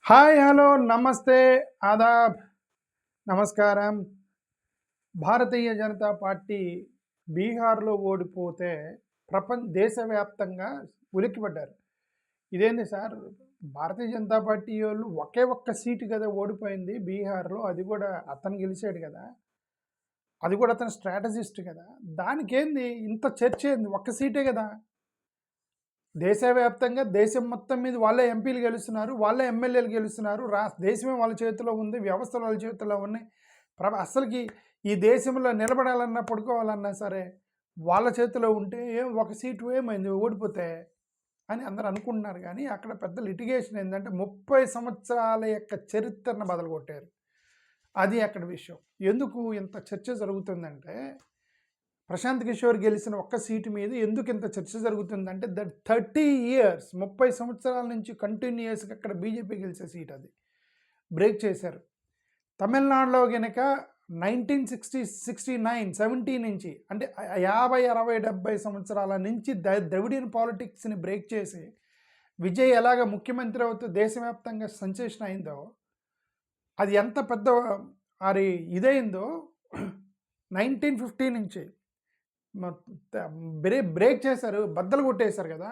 Hi hello నమస్తే ఆదాబ్ నమస్కారం. Bharatiya Janata party బీహార్లో ఓడిపోతే దేశవ్యాప్తంగా ఉలిక్కిపడ్డారు. ఇదేంది సార్, భారతీయ జనతా పార్టీ వాళ్ళు ఒకే ఒక్క సీటు కదా ఓడిపోయింది బీహార్లో, అది కూడా అతను గెలిచాడు కదా, అది కూడా అతను స్ట్రాటజిస్ట్ కదా, దానికేంది ఇంత చర్చ ఏంది? ఒక్క సీటే కదా. దేశవ్యాప్తంగా దేశం మొత్తం మీద వాళ్ళే ఎంపీలు గెలుస్తున్నారు, వాళ్ళే ఎమ్మెల్యేలు గెలుస్తున్నారు, దేశమే వాళ్ళ చేతిలో ఉంది, వ్యవస్థలు వాళ్ళ చేతిలో ఉన్నాయి. అసలుకి ఈ దేశంలో నిలబడాలన్నా పడుకోవాలన్నా సరే వాళ్ళ చేతిలో ఉంటే ఒక సీటు ఏమైంది ఓడిపోతే అని అందరూ అనుకుంటున్నారు. కానీ అక్కడ పెద్ద లిటిగేషన్ ఏంటంటే 30 సంవత్సరాల యొక్క చరిత్రను బదలగొట్టారు. అది అక్కడ విషయం. ఎందుకు ఇంత చర్చ జరుగుతుందంటే, ప్రశాంత్ కిషోర్ గెలిచిన ఒక్క సీటు మీద ఎందుకు ఇంత చర్చ జరుగుతుందంటే, దట్ 30 ఇయర్స్ 30 సంవత్సరాల నుంచి కంటిన్యూస్గా అక్కడ బీజేపీ గెలిచే సీట్ అది బ్రేక్ చేశారు. తమిళనాడులో కనుక 1969 నుంచి అంటే 50, 60, 70 సంవత్సరాల నుంచి ద్రవిడియన్ పాలిటిక్స్ని బ్రేక్ చేసి విజయ్ ఎలాగ ముఖ్యమంత్రి అవుతూ దేశవ్యాప్తంగా సెన్సేషన్ అయిందో, అది ఎంత పెద్ద అది ఇదైందో 1950 నుంచి బ్రేక్ చేశారు, బద్దలు కొట్టేశారు కదా.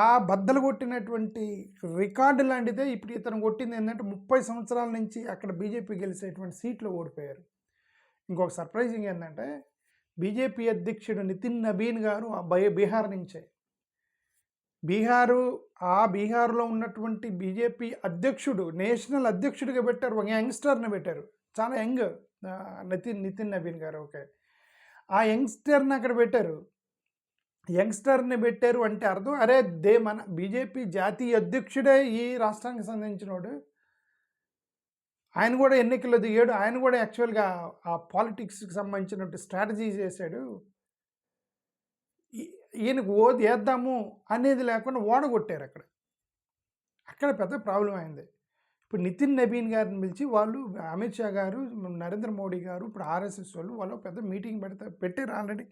ఆ బద్దలు కొట్టినటువంటి రికార్డు లాంటిదే ఇప్పుడు ఇతను కొట్టింది. ఏంటంటే 30 సంవత్సరాల నుంచి అక్కడ బీజేపీ గెలిచేటువంటి సీట్లు ఓడిపోయారు. ఇంకొక సర్ప్రైజింగ్ ఏంటంటే, బీజేపీ అధ్యక్షుడు నితిన్ నబీన్ గారు బీహార్ నుంచే. బీహార్లో ఉన్నటువంటి బీజేపీ అధ్యక్షుడు, నేషనల్ అధ్యక్షుడిగా పెట్టారు, ఒక యంగ్స్టర్ని పెట్టారు, చాలా యంగ్ నితిన్ నబీన్ గారు. ఓకే, ఆ యంగ్స్టర్ని అక్కడ పెట్టారు. యంగ్స్టర్ని పెట్టారు అంటే అర్థం, అరే మన బీజేపీ జాతీయ అధ్యక్షుడే ఈ రాష్ట్రానికి సంబంధించినోడు, ఆయన కూడా ఎన్నికల్లో దిగాడు, ఆయన కూడా యాక్చువల్గా ఆ పాలిటిక్స్కి సంబంధించినట్టు స్ట్రాటజీ చేశాడు, ఈయనకు వేద్దాము అనేది లేకుండా ఓడగొట్టారు. అక్కడ పెద్ద ప్రాబ్లం అయింది. ఇప్పుడు నితిన్ నబీన్ గారిని పిలిచి వాళ్ళు అమిత్ షా గారు, నరేంద్ర మోడీ గారు, ఇప్పుడు ఆర్ఎస్ఎస్ వాళ్ళు పెద్ద మీటింగ్ పెట్టారు ఆల్రెడీ.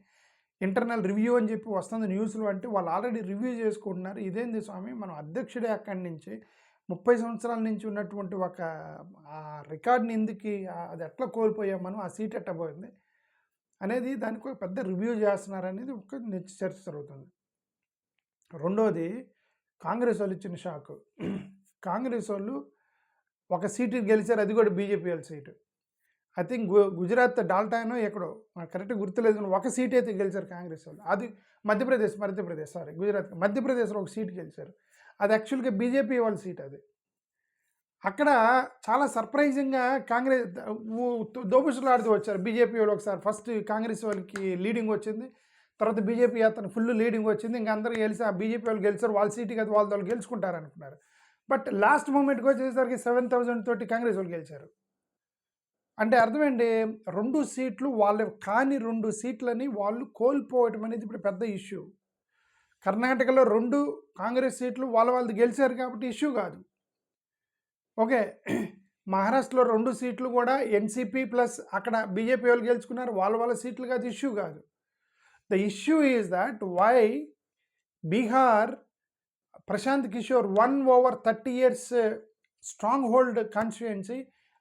ఇంటర్నల్ రివ్యూ అని చెప్పి వస్తుంది న్యూస్లో. అంటే వాళ్ళు ఆల్రెడీ రివ్యూ చేసుకుంటున్నారు. ఇదేంది స్వామి, మనం అధ్యక్షుడే అక్కడి నుంచి 30 సంవత్సరాల నుంచి ఉన్నటువంటి ఒక రికార్డ్ని ఎందుకు, అది ఎట్లా కోల్పోయాం మనం, ఆ సీట్ ఎట్లా పోయింది అనేది దానికి ఒక పెద్ద రివ్యూ చేస్తున్నారు అనేది ఒక చర్చ జరుగుతుంది. రెండోది, కాంగ్రెస్ వాళ్ళు ఇచ్చిన షాక్. కాంగ్రెస్ వాళ్ళు ఒక సీటు గెలిచారు, అది కూడా బీజేపీ వాళ్ళ సీటు. ఐ థింక్ గుజరాత్ డాల్టానో ఎక్కడో, కరెక్ట్గా గుర్తులేదు, ఒక సీట్ అయితే గెలిచారు కాంగ్రెస్ వాళ్ళు. అది మధ్యప్రదేశ్ గుజరాత్ మధ్యప్రదేశ్లో ఒక సీట్ గెలిచారు, అది యాక్చువల్గా బీజేపీ వాళ్ళ సీట్. అది అక్కడ చాలా సర్ప్రైజింగ్గా కాంగ్రెస్ దోబుషలాడుతూ వచ్చారు బీజేపీ వాళ్ళు. ఒకసారి ఫస్ట్ కాంగ్రెస్ వాళ్ళకి లీడింగ్ వచ్చింది, తర్వాత బీజేపీ అతను ఫుల్ లీడింగ్ వచ్చింది, ఇంకా అందరూ గెలిచి ఆ బీజేపీ వాళ్ళు గెలిచారు, వాళ్ళ సీటు కదా వాళ్ళు గెలుచుకుంటారు అనుకున్నారు. బట్ లాస్ట్ మూమెంట్కి వచ్చేసరికి 7,000 తోటి కాంగ్రెస్ వాళ్ళు గెలిచారు. అంటే అర్థమేంటి, 2 సీట్లు వాళ్ళ కాని 2 సీట్లని వాళ్ళు కోల్పోవటం అనేది ఇప్పుడు పెద్ద ఇష్యూ. కర్ణాటకలో 2 కాంగ్రెస్ సీట్లు వాళ్ళది గెలిచారు కాబట్టి ఇష్యూ కాదు. ఓకే, మహారాష్ట్రలో 2 సీట్లు కూడా ఎన్సీపీ ప్లస్ అక్కడ బీజేపీ వాళ్ళు గెలుచుకున్నారు, వాళ్ళ సీట్లు కాదు, ఇష్యూ కాదు. The issue is that why Bihar Prashant Kishor won over 30 years stronghold constituency,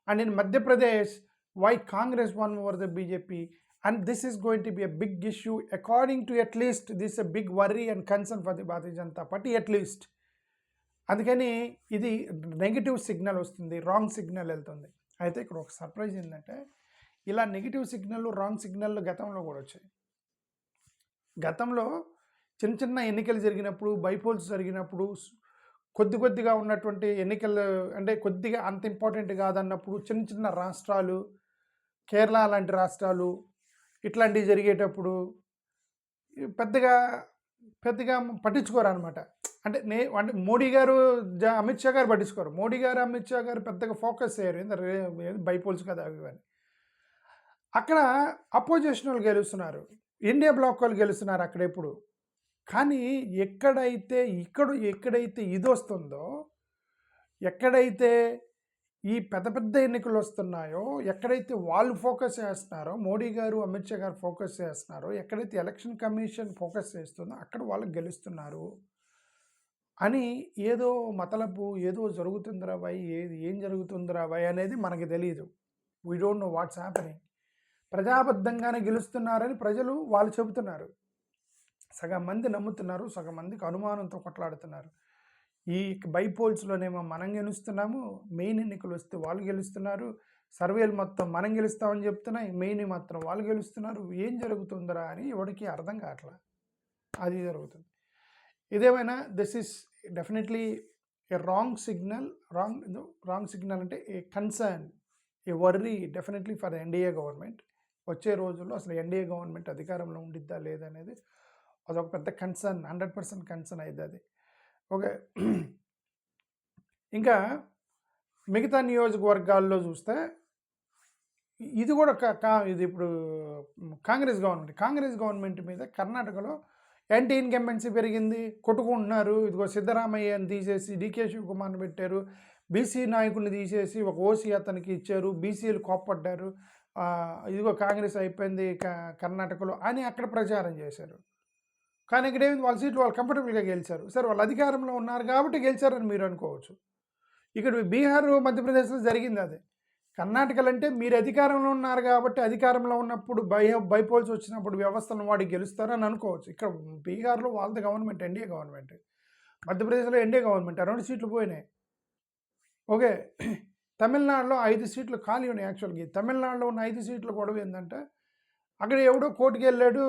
and in Madhya Pradesh why Congress won over the BJP, and this is going to be a big issue according to, at least this is a big worry and concern for the Bharatiya Janata Party at least. అందుకని ఇది negative signal వస్తుంది, wrong signal వెళ్తుంది. అయితే ఇక్కడ ఒక surprise ఏంటంటే, ఇలా negative signal, wrong signal గతంలో కూడా వచ్చాయి. గతంలో చిన్న ఎన్నికలు జరిగినప్పుడు, బైపోల్స్ జరిగినప్పుడు, కొద్దిగా ఉన్నటువంటి ఎన్నికలు అంటే కొద్దిగా అంత ఇంపార్టెంట్ కాదన్నప్పుడు చిన్న రాష్ట్రాలు, కేరళ లాంటి రాష్ట్రాలు ఇట్లాంటివి జరిగేటప్పుడు పెద్దగా పట్టించుకోరు అనమాట. అంటే మోడీ గారు, అమిత్ షా గారు పట్టించుకోరు. మోడీ గారు, అమిత్ షా గారు పెద్దగా ఫోకస్ చేయరు, బైపోల్స్ కదా అవి అని. అక్కడ అపోజిషన్ వాళ్ళు గెలుస్తున్నారు, ఇండియా బ్లాక్ వాళ్ళు గెలుస్తున్నారు అక్కడ ఎప్పుడు. కానీ ఎక్కడైతే ఇది వస్తుందో, ఎక్కడైతే ఈ పెద్ద ఎన్నికలు వస్తున్నాయో, ఎక్కడైతే వాళ్ళు ఫోకస్ చేస్తున్నారో, మోడీ గారు, అమిత్ షా గారు ఫోకస్ చేస్తున్నారో, ఎక్కడైతే ఎలక్షన్ కమిషన్ ఫోకస్ చేస్తుందో అక్కడ వాళ్ళు గెలుస్తున్నారు. అని ఏదో మతలబు ఏదో జరుగుతుందిరా భయ్, ఏం జరుగుతుందిరా భయ్ అనేది మనకి తెలియదు. We don't know what's happening. ప్రజాబద్ధంగానే గెలుస్తున్నారని ప్రజలు వాళ్ళు చెబుతున్నారు. సగం మంది నమ్ముతున్నారు, సగం మందికి అనుమానంతో కొట్లాడుతున్నారు. ఈ బైపోల్స్లోనేమో మనం గెలుస్తున్నాము, మెయిన్ ఎన్నికలు వస్తే వాళ్ళు గెలుస్తున్నారు, సర్వేలు మొత్తం మనం గెలుస్తామని చెప్తున్నాయి, మెయిన్ మాత్రం వాళ్ళు గెలుస్తున్నారు. ఏం జరుగుతుందిరా అని ఎవరికి అర్థం కావట్లా. అది జరుగుతుంది. ఇదేమైనా this is definitely a wrong signal. Wrong signal అంటే a concern, a worry definitely for NDA government. వచ్చే రోజుల్లో అసలు ఎన్డీఏ గవర్నమెంట్ అధికారంలో ఉండిద్దా లేదనేది అదొక పెద్ద కన్సర్న్, 100% కన్సర్న్ అయింది అది. ఓకే. ఇంకా మిగతా నియోజకవర్గాల్లో చూస్తే ఇది కూడా ఇది ఇప్పుడు కాంగ్రెస్ గవర్నమెంట్ మీద కర్ణాటకలో యాంటీ ఇన్కంబెన్సీ పెరిగింది, కొట్టుకుంటున్నారు. ఇదిగో సిద్ధరామయ్యని తీసేసి డీకే శివకుమార్ని పెట్టారు, బీసీ నాయకుడిని తీసేసి ఒక ఓసీ అతనికి ఇచ్చారు, బీసీలు కోప్పడ్డారు, ఇదిగో కాంగ్రెస్ అయిపోయింది కర్ణాటకలో అని అక్కడ ప్రచారం చేశారు. కానీ ఇక్కడ ఏమైంది, వాళ్ళ సీట్లు వాళ్ళు కంఫర్టబుల్గా గెలిచారు. సరే, వాళ్ళు అధికారంలో ఉన్నారు కాబట్టి గెలిచారని మీరు అనుకోవచ్చు. ఇక్కడ బీహార్, మధ్యప్రదేశ్లో జరిగింది అదే. కర్ణాటకలో అంటే మీరు అధికారంలో ఉన్నారు కాబట్టి అధికారంలో ఉన్నప్పుడు బైపోల్స్ వచ్చినప్పుడు వ్యవస్థను వాడి గెలుస్తారని అనుకోవచ్చు. ఇక్కడ బీహార్లో వాళ్ళది గవర్నమెంట్, ఎన్డీఏ గవర్నమెంట్, మధ్యప్రదేశ్లో ఎన్డీఏ గవర్నమెంట్, 2 సీట్లు పోయినాయి. ఓకే. తమిళనాడులో 5 సీట్లు ఖాళీ ఉన్నాయి. యాక్చువల్గా తమిళనాడులో ఉన్న 5 సీట్లు గొడవ ఏంటంటే అక్కడ ఎవడో కోర్టుకు వెళ్ళాడు.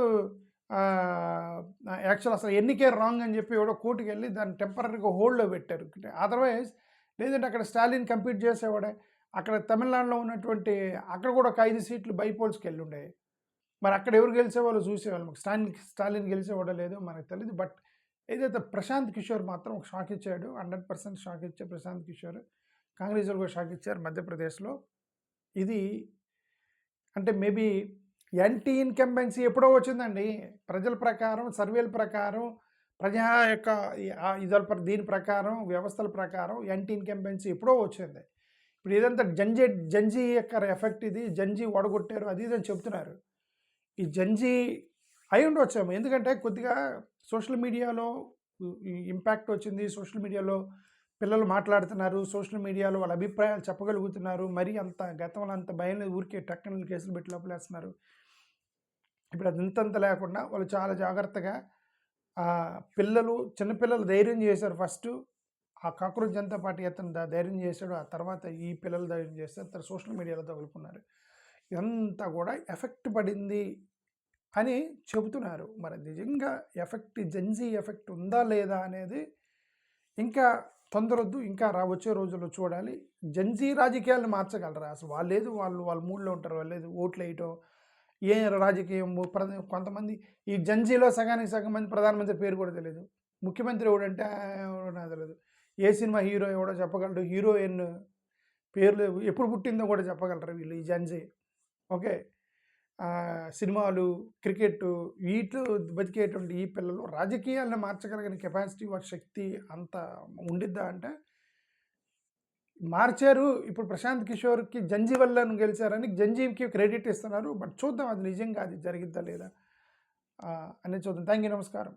యాక్చువల్ అసలు ఎన్నికే రాంగ్ అని చెప్పి ఎవడో కోర్టుకు వెళ్ళి దాన్ని టెంపరీగా హోల్డ్లో పెట్టారు. అదర్వైజ్ లేదంటే అక్కడ స్టాలిన్ కంప్లీట్ చేసేవాడే. అక్కడ తమిళనాడులో ఉన్నటువంటి అక్కడ కూడా ఒక 5 సీట్లు బైపోల్స్కి వెళ్ళి ఉండే. మరి అక్కడ ఎవరు గెలిచేవాళ్ళు చూసేవాళ్ళు. మాకు స్టాలిన్ గెలిచేవాడో లేదో మనకు తెలియదు. బట్ ఏదైతే ప్రశాంత్ కిషోర్ మాత్రం ఒక షాక్ ఇచ్చాడు, 100% షాక్ ఇచ్చే ప్రశాంత్ కిషోర్. కాంగ్రెస్ వాళ్ళు కూడా షాక్ ఇచ్చారు మధ్యప్రదేశ్లో. ఇది అంటే మేబీ యాంటీ ఇన్కంబెన్సీ ఎప్పుడో వచ్చిందండి. ప్రజల ప్రకారం, సర్వేల ప్రకారం, ప్రజా యొక్క దీని ప్రకారం, వ్యవస్థల ప్రకారం యాంటీ ఇన్కంబెన్సీ ఎప్పుడో వచ్చింది. ఇప్పుడు ఇదంతా జంజీ యొక్క ఎఫెక్ట్, ఇది జంజీ ఓడగొట్టారు అది ఇదని చెప్తున్నారు. ఈ జంజీ అయి ఉండవచ్చేమో, ఎందుకంటే కొద్దిగా సోషల్ మీడియాలో ఇంపాక్ట్ వచ్చింది. సోషల్ మీడియాలో పిల్లలు మాట్లాడుతున్నారు, సోషల్ మీడియాలో వాళ్ళ అభిప్రాయాలు చెప్పగలుగుతున్నారు. మరీ అంత గతంలో అంత భయం లేదు, ఊరికే టెక్నికల్ కేసులు పెట్టి లోపలేస్తున్నారు. ఇప్పుడు అది ఇంతంత లేకుండా వాళ్ళు చాలా జాగ్రత్తగా పిల్లలు, చిన్నపిల్లలు ధైర్యం చేశారు. ఫస్ట్ ఆ కాక్రోచ్ జనతా పార్టీ అతను ధైర్యం చేశాడు, ఆ తర్వాత ఈ పిల్లలు ధైర్యం చేస్తారు, తర్వాత సోషల్ మీడియాలో తగులుకున్నారు. ఇదంతా కూడా ఎఫెక్ట్ పడింది అని చెబుతున్నారు. మరి నిజంగా ఎఫెక్ట్, జెన్జీ ఎఫెక్ట్ ఉందా లేదా అనేది ఇంకా తొందరొద్దు, ఇంకా వచ్చే రోజుల్లో చూడాలి. జెన్జీ రాజకీయాలను మార్చగలరా అసలు? వాళ్ళ మూడ్లో ఉంటారు. వాళ్ళేది ఓట్లు వేయటం, ఏ రాజకీయం, కొంతమంది ఈ జెన్జీలో సగానికి సగం మంది ప్రధానమంత్రి పేరు కూడా తెలియదు, ముఖ్యమంత్రి ఎవడంటే నాకు తెలియదు, ఏ సినిమా హీరో ఎవడో చెప్పగలడు, హీరోయిన్ పేర్లు ఎప్పుడు పుట్టిందో కూడా చెప్పగలరు వీళ్ళు, ఈ జెన్జీ. ఓకే. సినిమాలు, క్రికెట్, వీటిలో బతికేటువంటి ఈ పిల్లలు రాజకీయాలను మార్చగలిగిన కెపాసిటీ, వారి శక్తి అంత ఉండిద్దా అంటే మార్చారు. ఇప్పుడు ప్రశాంత్ కిషోర్కి జంజీ వల్ల గెలిచారని జంజీకి క్రెడిట్ ఇస్తున్నారు. బట్ చూద్దాం అది నిజంగా అది జరిగిద్దా లేదా అనేది చూద్దాం. థ్యాంక్ యూ, నమస్కారం.